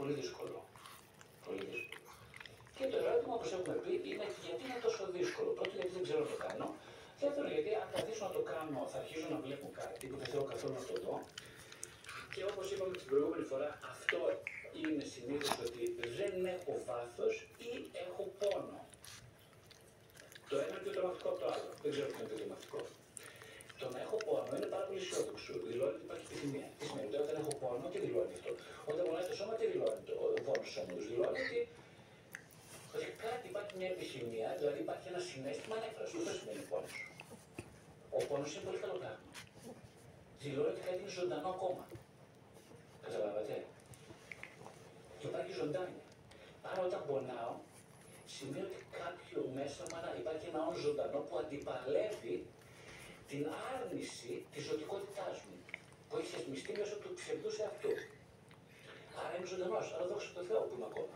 πολύ δύσκολο. Πολύ δύσκολο. Και το ερώτημα, όπως έχουμε πει, είναι γιατί είναι τόσο δύσκολο. Πρώτον, γιατί δεν ξέρω να το κάνω. Δεύτερον, γιατί αν καθίσω να το κάνω, θα αρχίσω να βλέπω κάτι που δεν θέλω καθόλου να το δω. Και όπως είπαμε την προηγούμενη φορά, αυτό είναι συνήθως ότι δεν έχω βάθος ή έχω πόνο. Το ένα είναι πιο τρομακτικό από το άλλο. Δεν ξέρω ποιο είναι πιο τρομακτικό. Το να έχω πόνο είναι πάρα πολύ αισιόδοξο. Δηλώνει ότι υπάρχει επιθυμία. Τι σημαίνει, όταν έχω πόνο, τι δηλώνει αυτό. Όταν πονάει το σώμα, τι δηλώνει το πόνο του σώματος. Δηλώνει ότι κάτι υπάρχει μια επιθυμία, δηλαδή υπάρχει ένα συναίσθημα ανέφραστο. Αυτό σημαίνει πόνο. Ο πόνος είναι πολύ καλό πράγμα. Δηλώνει ότι κάτι είναι ζωντανό ακόμα. Καταλάβατε. Και υπάρχει ζωντάνια. Άρα όταν πονάω, σημαίνει ότι κάποιο μέσα μου υπάρχει ένα όν ζωντανό που αντιπαλεύει την άρνηση της ζωτικότητάς μου, που έχει θεσμιστεί μέσω του ψευδούς εαυτού. Άρα είμαι ζωντανός, άρα δόξα τω Θεώ που είμαι ακόμα.